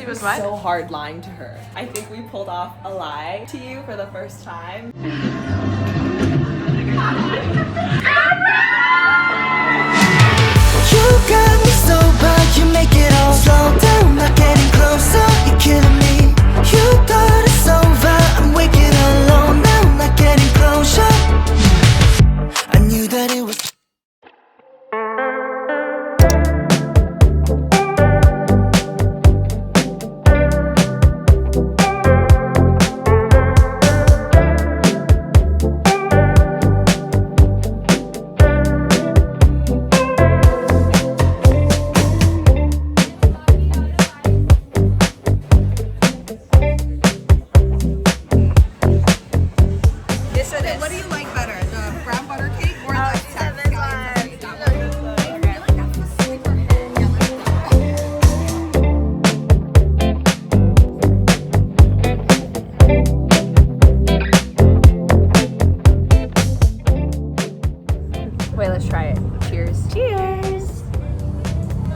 was what? So hard lying to her. I think we pulled off a lie to you for the first time. You got me so bad, you make it all slow down, not getting closer, you're killing me. You thought it's over, I'm waking alone now, not getting closer. I knew that it was. What do you like better, the brown butter cake or the Wait, let's try it. Cheers. Cheers.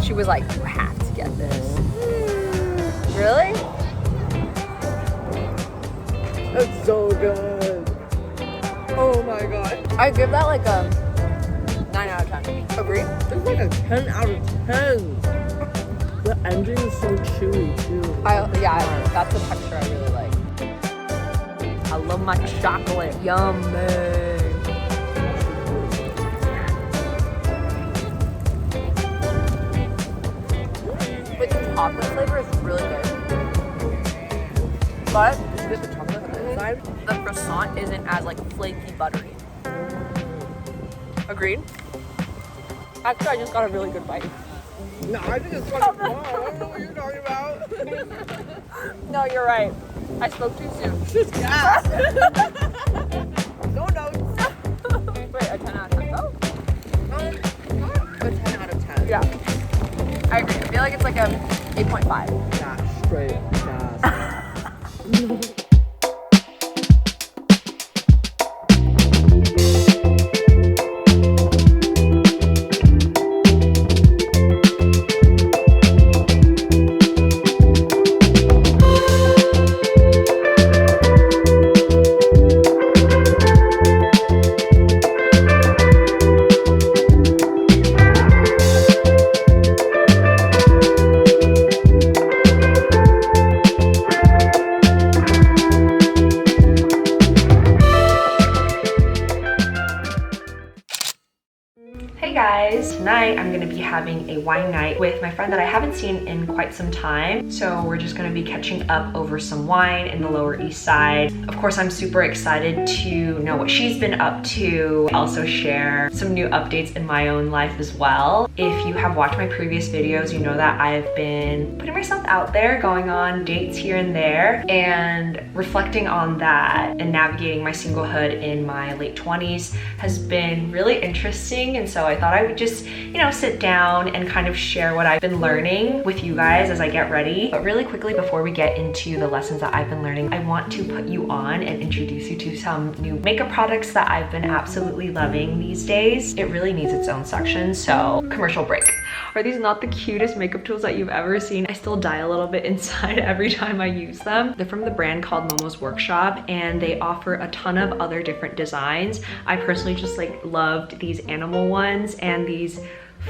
She was like, you have to get this. Really? It's so good. Oh my god. I give that like a 9 out of 10. Agree? It's like a 10 out of 10. The ending is so chewy too. That's the texture I really like. I love my chocolate. Yummy. But the chocolate flavor is really good. But did you get the chocolate on the inside? The croissant isn't as like flaky buttery. Agreed? Actually, I just got a really good bite. No, I think it's fucking bomb. I don't know what you're talking about. No, you're right. I spoke too soon. Just gas. No notes. Wait, a 10 out of 10 though? A 10 out of 10. Yeah. I agree. I feel like it's like a 8.5. Yeah, straight gas. Hey guys, tonight I'm gonna be having a wine night with my friend that I haven't seen in quite some time. So we're just gonna be catching up over some wine in the Lower East Side. Of course, I'm super excited to know what she's been up to. Also share some new updates in my own life as well. If you have watched my previous videos, you know that I've been putting myself out there, going on dates here and there, and reflecting on that and navigating my singlehood in my late 20s has been really interesting. And so I thought I would just, sit down and kind of share what I've been learning with you guys as I get ready. But really quickly, before we get into the lessons that I've been learning, I want to put you on and introduce you to some new makeup products that I've been absolutely loving these days. It really needs its own section, so commercial break. Are these not the cutest makeup tools that you've ever seen? I still die a little bit inside every time I use them. They're from the brand called Momo's Workshop, and they offer a ton of other different designs. I personally just loved these animal ones and these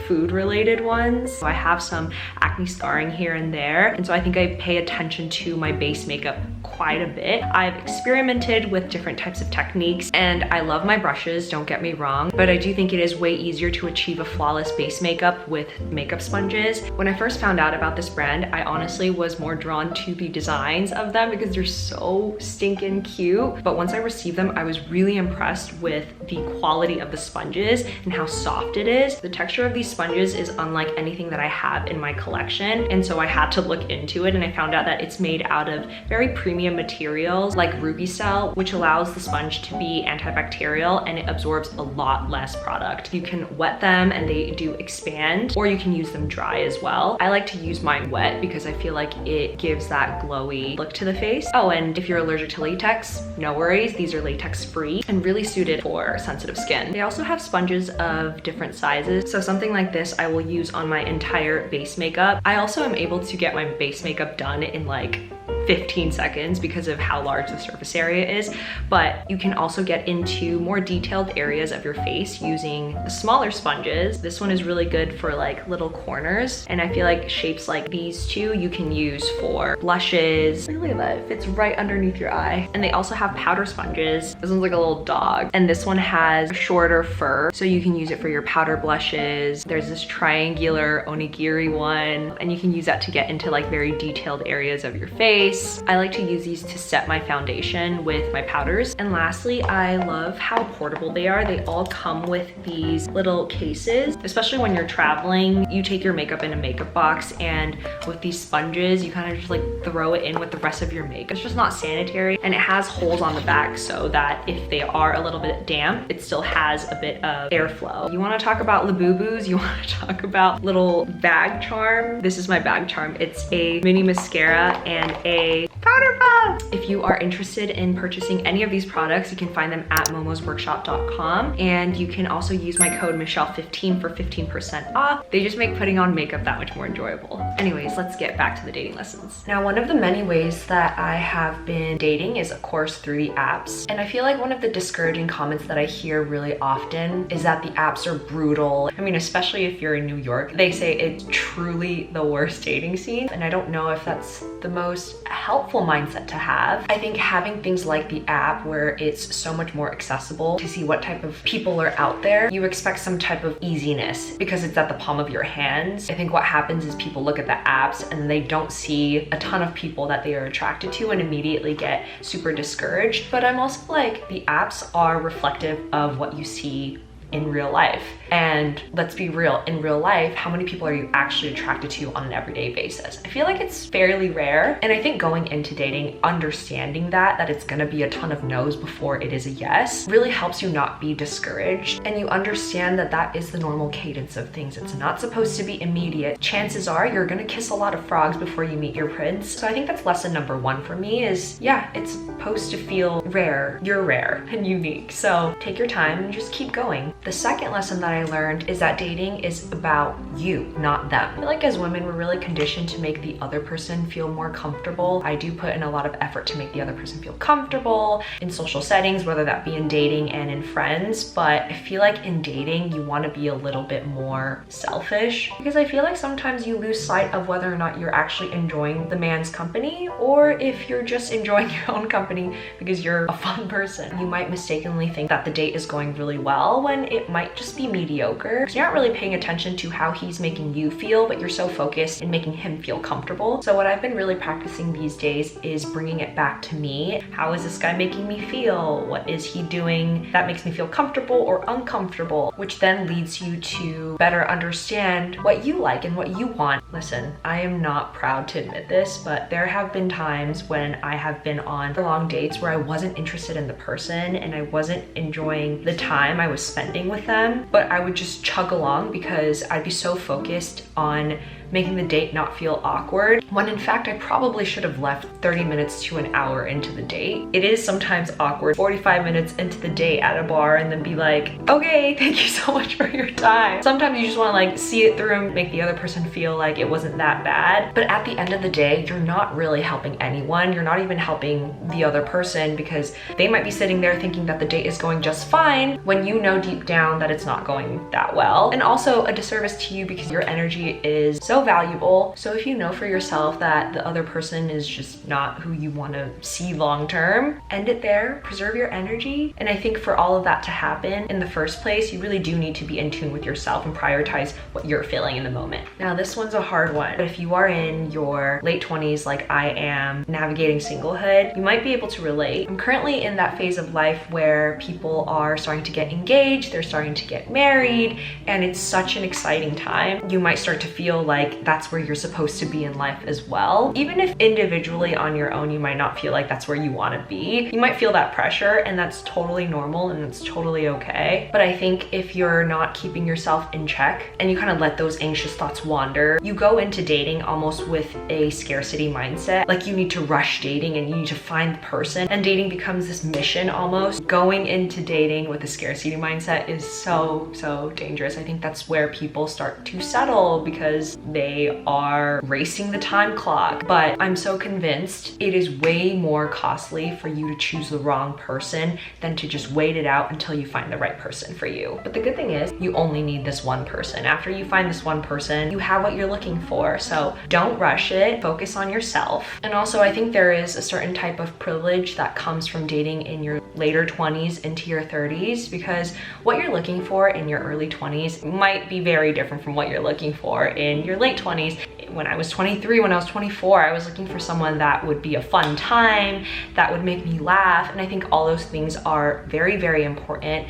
food related ones. So I have some acne scarring here and there, and so I think I pay attention to my base makeup quite a bit. I've experimented with different types of techniques, and I love my brushes, don't get me wrong, but I do think it is way easier to achieve a flawless base makeup with makeup sponges. When I first found out about this brand, I honestly was more drawn to the designs of them because they're so stinking cute. But once I received them, I was really impressed with the quality of the sponges and how soft it is. The texture of these sponges is unlike anything that I have in my collection, and so I had to look into it, and I found out that it's made out of very premium materials like ruby cell, which allows the sponge to be antibacterial and it absorbs a lot less product. You can wet them and they do expand, or you can use them dry as well. I like to use mine wet because I feel like it gives that glowy look to the face. Oh, and if you're allergic to latex, no worries, these are latex free and really suited for sensitive skin. They also have sponges of different sizes, so something something like this I will use on my entire base makeup. I also am able to get my base makeup done in like 15 seconds because of how large the surface area is, but you can also get into more detailed areas of your face using the smaller sponges. This one is really good for like little corners, and I feel like shapes like these two you can use for blushes. Look at that, it fits right underneath your eye. And they also have powder sponges. This one's like a little dog, and this one has shorter fur, so you can use it for your powder blushes. There's this triangular onigiri one, and you can use that to get into like very detailed areas of your face. I like to use these to set my foundation with my powders. And lastly, I love how portable they are. They all come with these little cases, especially when you're traveling. You take your makeup in a makeup box, and with these sponges, you kind of just like throw it in with the rest of your makeup. It's just not sanitary, and it has holes on the back so that if they are a little bit damp, it still has a bit of airflow. You want to talk about labubus? You want to talk about little bag charm? This is my bag charm. It's a mini mascara and a powder puff. If you are interested in purchasing any of these products, you can find them at momosworkshop.com, and you can also use my code Michelle15 for 15% off. They just make putting on makeup that much more enjoyable. Anyways, let's get back to the dating lessons. Now, one of the many ways that I have been dating is of course through the apps. And I feel like one of the discouraging comments that I hear really often is that the apps are brutal. I mean, especially if you're in New York, they say it's truly the worst dating scene. And I don't know if that's the most helpful mindset to have. I think having things like the app where it's so much more accessible to see what type of people are out there, you expect some type of easiness because it's at the palm of your hands. I think what happens is people look at the apps and they don't see a ton of people that they are attracted to and immediately get super discouraged. But I'm also like, the apps are reflective of what you see in real life. And let's be real, in real life, how many people are you actually attracted to on an everyday basis? I feel like it's fairly rare. And I think going into dating, understanding that it's gonna be a ton of no's before it is a yes, really helps you not be discouraged. And you understand that that is the normal cadence of things. It's not supposed to be immediate. Chances are you're gonna kiss a lot of frogs before you meet your prince. So I think that's lesson number one for me is, yeah, it's supposed to feel rare. You're rare and unique. So take your time and just keep going. The second lesson that I learned is that dating is about you, not them. I feel like as women, we're really conditioned to make the other person feel more comfortable. I do put in a lot of effort to make the other person feel comfortable in social settings, whether that be in dating and in friends. But I feel like in dating, you want to be a little bit more selfish because I feel like sometimes you lose sight of whether or not you're actually enjoying the man's company or if you're just enjoying your own company because you're a fun person. You might mistakenly think that the date is going really well when it might just be mediocre. So you're not really paying attention to how he's making you feel, but you're so focused in making him feel comfortable. So what I've been really practicing these days is bringing it back to me. How is this guy making me feel? What is he doing that makes me feel comfortable or uncomfortable? Which then leads you to better understand what you like and what you want. Listen, I am not proud to admit this, but there have been times when I have been on long dates where I wasn't interested in the person and I wasn't enjoying the time I was spending with them, but I would just chug along because I'd be so focused on making the date not feel awkward, when in fact I probably should have left 30 minutes to an hour into the date. It is sometimes awkward 45 minutes into the date at a bar and then be like, okay, thank you so much for your time. Sometimes you just want to like see it through and make the other person feel like it wasn't that bad. But at the end of the day, you're not really helping anyone. You're not even helping the other person because they might be sitting there thinking that the date is going just fine when you know deep down that it's not going that well. And also a disservice to you because your energy is so valuable. So if you know for yourself that the other person is just not who you want to see long term, end it there, preserve your energy. And I think for all of that to happen in the first place, you really do need to be in tune with yourself and prioritize what you're feeling in the moment. Now this one's a hard one, but if you are in your late 20s like I am, navigating singlehood, you might be able to relate. I'm currently in that phase of life where people are starting to get engaged, they're starting to get married, and it's such an exciting time. You might start to feel like like that's where you're supposed to be in life as well. Even if individually on your own, you might not feel like that's where you want to be. You might feel that pressure, and that's totally normal and it's totally okay. But I think if you're not keeping yourself in check and you kind of let those anxious thoughts wander, you go into dating almost with a scarcity mindset. Like you need to rush dating and you need to find the person, and dating becomes this mission almost. Going into dating with a scarcity mindset is so dangerous. I think that's where people start to settle because they are racing the time clock. But I'm so convinced it is way more costly for you to choose the wrong person than to just wait it out until you find the right person for you. But the good thing is you only need this one person. After you find this one person, you have what you're looking for. So don't rush it, focus on yourself. And also I think there is a certain type of privilege that comes from dating in your later 20s into your 30s, because what you're looking for in your early 20s might be very different from what you're looking for in your late 20s. When I was 23, when I was 24, I was looking for someone that would be a fun time, that would make me laugh. And I think all those things are very important.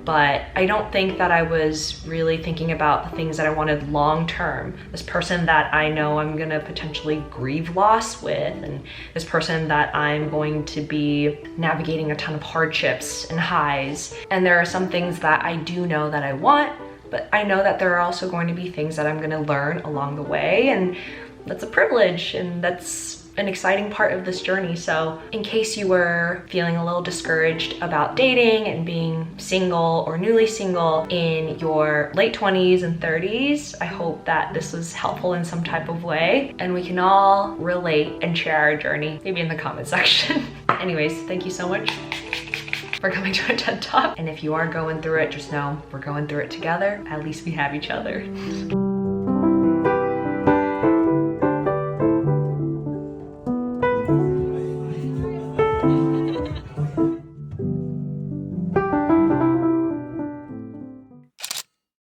But I don't think that I was really thinking about the things that I wanted long term. This person that I know I'm gonna potentially grieve loss with, and this person that I'm going to be navigating a ton of hardships and highs. And there are some things that I do know that I want, but I know that there are also going to be things that I'm gonna learn along the way, and that's a privilege, and that's an exciting part of this journey. So in case you were feeling a little discouraged about dating and being single or newly single in your late 20s and 30s, I hope that this was helpful in some type of way and we can all relate and share our journey, maybe in the comment section. Anyways, thank you so much for coming to a TED Talk. And if you are going through it, just know we're going through it together. At least we have each other.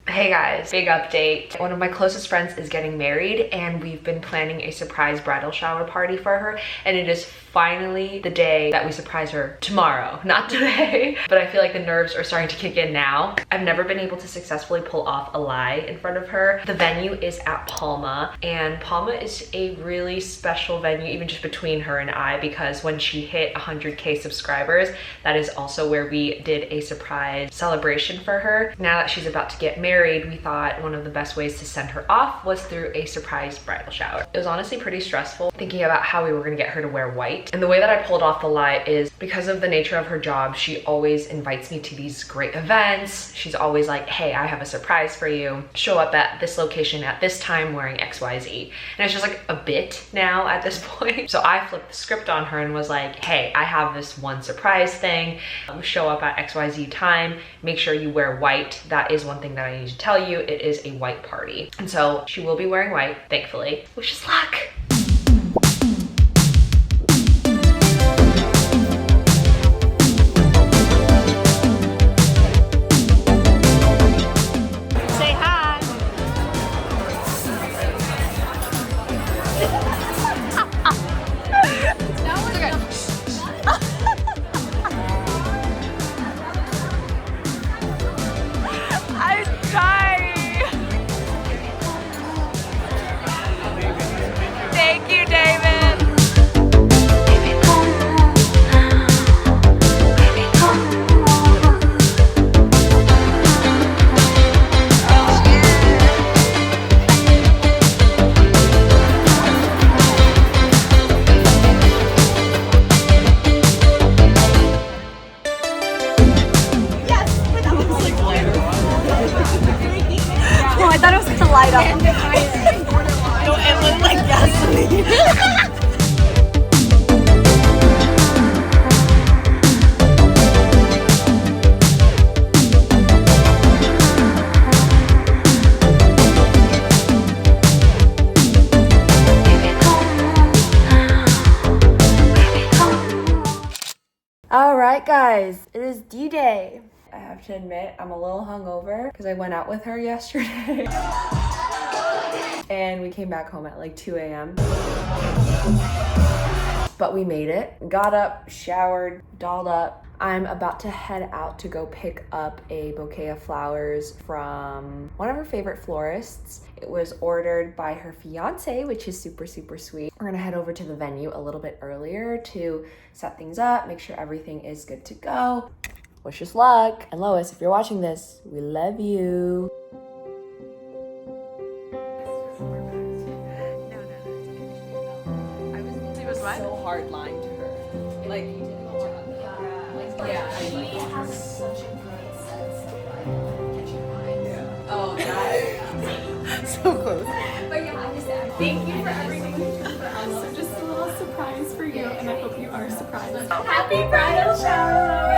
Hey guys, big update. One of my closest friends is getting married and we've been planning a surprise bridal shower party for her, and it is finally the day that we surprise her. Tomorrow, not today. But I feel like the nerves are starting to kick in now. I've never been able to successfully pull off a lie in front of her. The venue is at Palma, and Palma is a really special venue even just between her and I, because when she hit 100K subscribers, that is also where we did a surprise celebration for her. Now that she's about to get married, we thought one of the best ways to send her off was through a surprise bridal shower. It was honestly pretty stressful thinking about how we were gonna get her to wear white. And the way that I pulled off the lie is because of the nature of her job, she always invites me to these great events. She's always like, hey, I have a surprise for you. Show up at this location at this time wearing XYZ. And it's just like a bit now at this point. So I flipped the script on her and was like, hey, I have this one surprise thing. Show up at XYZ time. Make sure you wear white. That is one thing that I need to tell you. It is a white party. And so she will be wearing white, thankfully. Wish us luck. I thought it was gonna light up. No, it looked like gasoline. Alright guys, it is D-Day. I have to admit, I'm a little hungover because I went out with her yesterday. And we came back home at like 2 a.m. But but we made it. Got up, showered, dolled up. I'm about to head out to go pick up a bouquet of flowers from one of her favorite florists. It was ordered by her fiance, which is super, super sweet. We're gonna head over to the venue a little bit earlier to set things up, make sure everything is good to go. Wish us luck. And Lois, if you're watching this, we love you. It was so hard lying to her. Like, yeah. She has such a great sense of catching vibes. Oh, yeah. So close. But yeah, I just Thank you for everything you do for us. So just a little surprise for you, and I hope you are surprised. happy bridal shower.